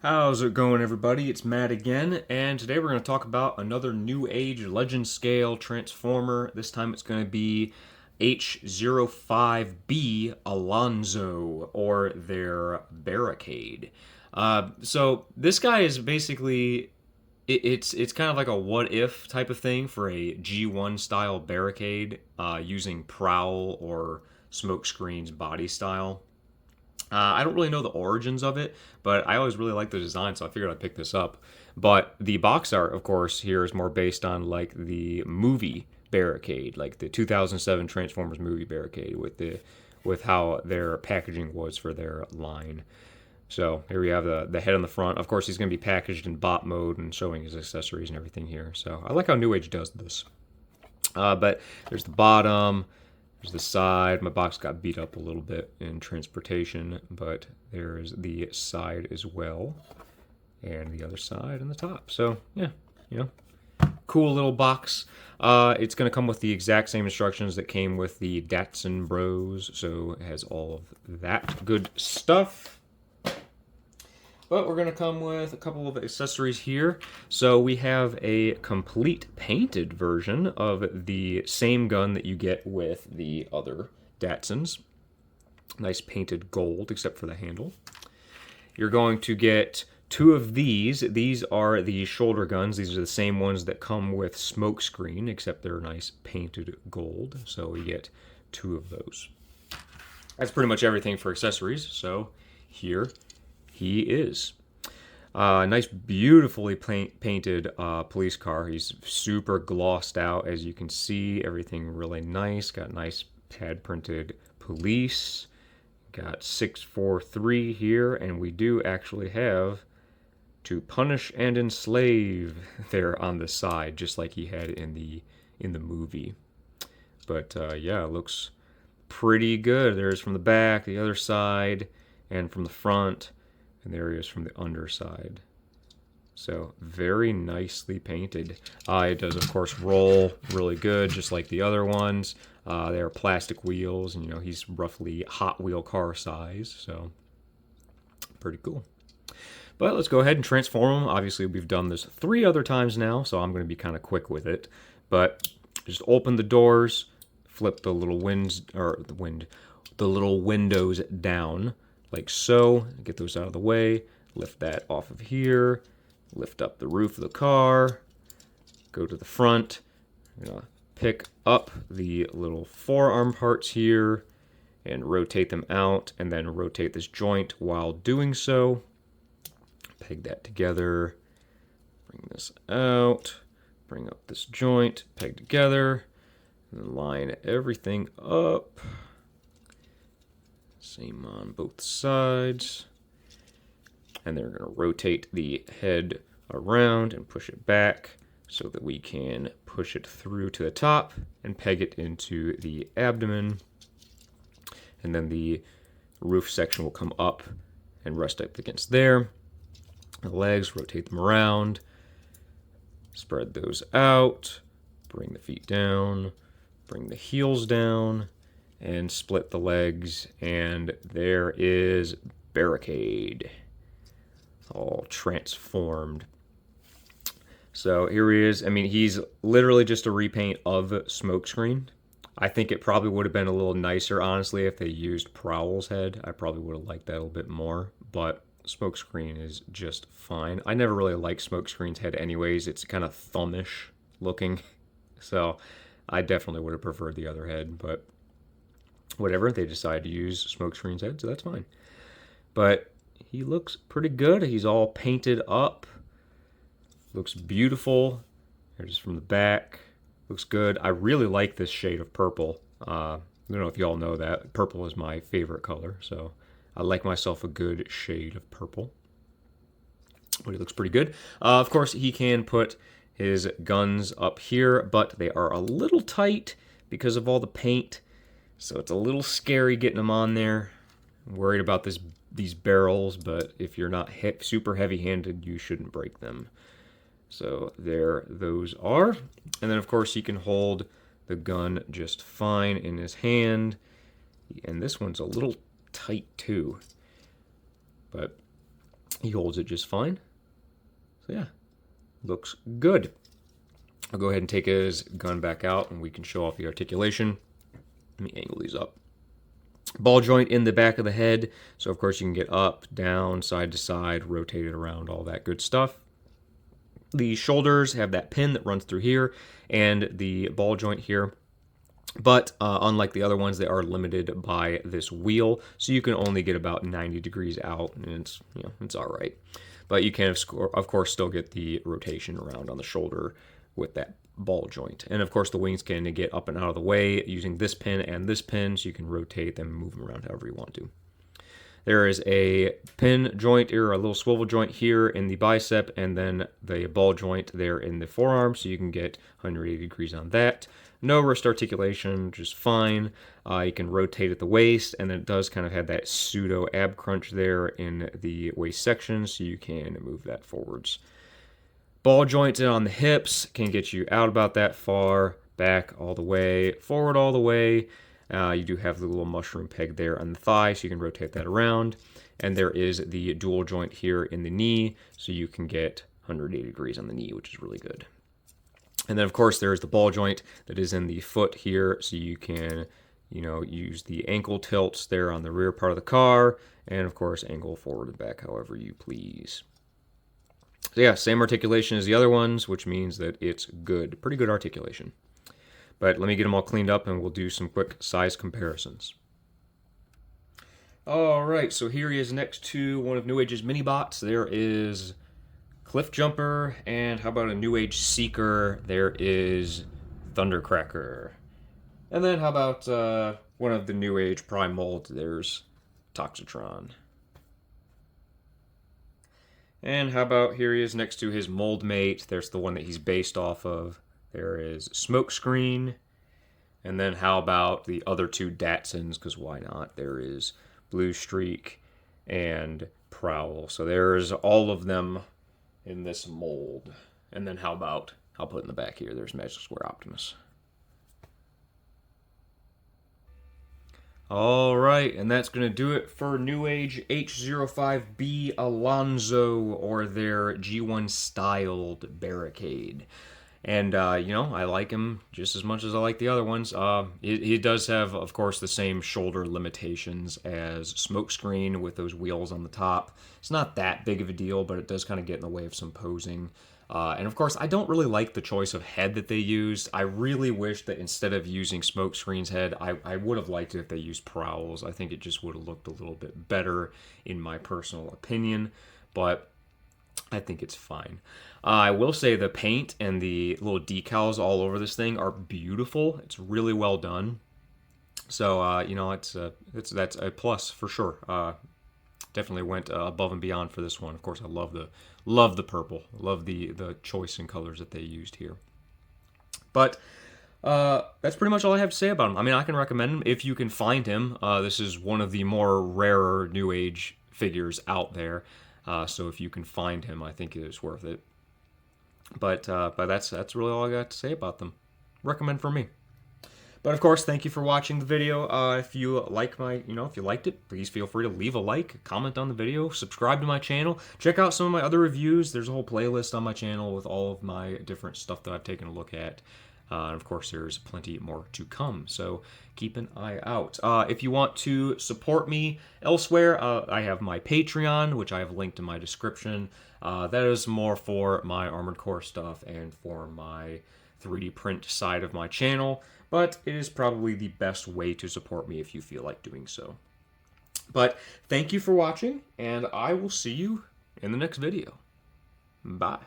How's it going, everybody? It's Matt again, and today we're going to talk about another New Age Legend Scale Transformer. This time it's going to be H05B Alonzo, or their Barricade. So this guy is basically it's kind of like a what if type of thing for a G1 style Barricade, using Prowl or Smokescreen's body style. I don't really know the origins of it, but I always really liked the design, so I figured I'd pick this up. But the box art, of course, here is more based on like the movie Barricade, like the 2007 Transformers movie Barricade, with how their packaging was for their line. So here we have the head on the front. Of course, he's going to be packaged in bot mode and showing his accessories and everything here. So I like how New Age does this. But there's the bottom. There's the side. My box got beat up a little bit in transportation, but there's the side as well, and the other side and the top. So yeah, you know, cool little box. It's going to come with the exact same instructions that came with the Datsun Bros, so it has all of that good stuff. But we're going to come with a couple of accessories here. So we have a complete painted version of the same gun that you get with the other Datsuns. Nice painted gold, except for the handle. You're going to get two of these. These are the shoulder guns. These are the same ones that come with Smokescreen, except they're nice painted gold. So we get two of those. That's pretty much everything for accessories. So here he is. Nice, beautifully painted police car. He's super glossed out, as you can see. Everything really nice. Got nice pad printed police. Got 643 here, and we do actually have to punish and enslave there on the side, just like he had in the movie. But yeah, it looks pretty good. There's from the back, the other side, and from the front. And there he is from the underside. So very nicely painted. It does, of course, roll really good, just like the other ones. They are plastic wheels, and you know he's roughly Hot Wheel car size, so pretty cool. But let's go ahead and transform him. Obviously, we've done this 3 other times now, so I'm going to be kind of quick with it. But just open the doors, flip the little the little windows down, like so. Get those out of the way. Lift that off of here. Lift up the roof of the car. Go to the front. I'm gonna pick up the little forearm parts here and rotate them out, and then rotate this joint while doing so. Peg that together. Bring this out. Bring up this joint. Peg together. And then line everything up. Same on both sides. And then we're going to rotate the head around and push it back so that we can push it through to the top and peg it into the abdomen. And then the roof section will come up and rest up against there. The legs, rotate them around. Spread those out. Bring the feet down. Bring the heels down. And split the legs, and there is Barricade, all transformed. So here he is. I mean, he's literally just a repaint of Smokescreen. I think it probably would have been a little nicer, honestly, if they used Prowl's head. I probably would have liked that a little bit more, but Smokescreen is just fine. I never really liked Smokescreen's head anyways. It's kind of thumbish looking, so I definitely would have preferred the other head, but whatever, they decided to use Smokescreen's head, so that's fine. But he looks pretty good. He's all painted up. Looks beautiful. Here's from the back. Looks good. I really like this shade of purple. I don't know if you all know that. Purple is my favorite color, so I like myself a good shade of purple. But he looks pretty good. Of course, he can put his guns up here, but they are a little tight because of all the paint. So it's a little scary getting them on there. I'm worried about these barrels, but if you're not super heavy-handed, you shouldn't break them. So there those are. And then, of course, he can hold the gun just fine in his hand. And this one's a little tight, too. But He holds it just fine. So yeah, looks good. I'll go ahead and take his gun back out and we can show off the articulation. Let me angle these up. Ball joint in the back of the head. So of course you can get up, down, side to side, rotate it around, all that good stuff. The shoulders have that pin that runs through here and the ball joint here. But unlike the other ones, they are limited by this wheel, so you can only get about 90 degrees out, and it's all right. But you can, of course, still get the rotation around on the shoulder with that ball joint. And of course, the wings can get up and out of the way using this pin and this pin, so you can rotate them and move them around however you want to. There is a pin joint or a little swivel joint here in the bicep, and then the ball joint there in the forearm, so you can get 180 degrees on that. No wrist articulation, just fine. You can rotate at the waist, and then it does kind of have that pseudo ab crunch there in the waist section, so you can move that forwards. Ball joints on the hips can get you out about that far, back all the way, forward all the way. You do have the little mushroom peg there on the thigh, so you can rotate that around. And there is the dual joint here in the knee, so you can get 180 degrees on the knee, which is really good. And then, of course, there's the ball joint that is in the foot here, so you can, use the ankle tilts there on the rear part of the car, and, of course, angle forward and back however you please. So, yeah, same articulation as the other ones, which means that it's good. Pretty good articulation. But let me get them all cleaned up, and we'll do some quick size comparisons. All right, so here he is next to one of NEWAGE's mini bots. There is Cliff Jumper, and how about a NEWAGE Seeker? There is Thundercracker. And then how about one of the NEWAGE Prime molds? There's Toxitron. And how about here he is next to his mold mate? There's the one that he's based off of. There is Smokescreen. And then how about the other two Datsuns, because why not? There is Blue Streak and Prowl. So there's all of them in this mold. And then how about, I'll put in the back here, there's Magic Square Optimus. All right, and that's going to do it for NEWAGE H05B Alonzo, or their G1 styled Barricade. And, I like him just as much as I like the other ones. He does have, of course, the same shoulder limitations as Smokescreen with those wheels on the top. It's not that big of a deal, but it does kind of get in the way of some posing. And, of course, I don't really like the choice of head that they used. I really wish that instead of using Smokescreen's head, I would have liked it if they used Prowl's. I think it just would have looked a little bit better, in my personal opinion. But I think it's fine. I will say the paint and the little decals all over this thing are beautiful. It's really well done. So that's a plus for sure. Definitely went above and beyond for this one. Of course, I love the purple. Love the choice in colors that they used here. But that's pretty much all I have to say about him. I mean, I can recommend him if you can find him. This is one of the more rarer NEWAGE figures out there. So if you can find him, I think it is worth it. But that's really all I got to say about them. Recommend for me. But of course, thank you for watching the video. If you like if you liked it, please feel free to leave a like, comment on the video, subscribe to my channel, check out some of my other reviews. There's a whole playlist on my channel with all of my different stuff that I've taken a look at. And of course, there's plenty more to come, so keep an eye out. If you want to support me elsewhere, I have my Patreon, which I have linked in my description. That is more for my Armored Core stuff and for my 3D print side of my channel, but it is probably the best way to support me if you feel like doing so. But thank you for watching, and I will see you in the next video. Bye.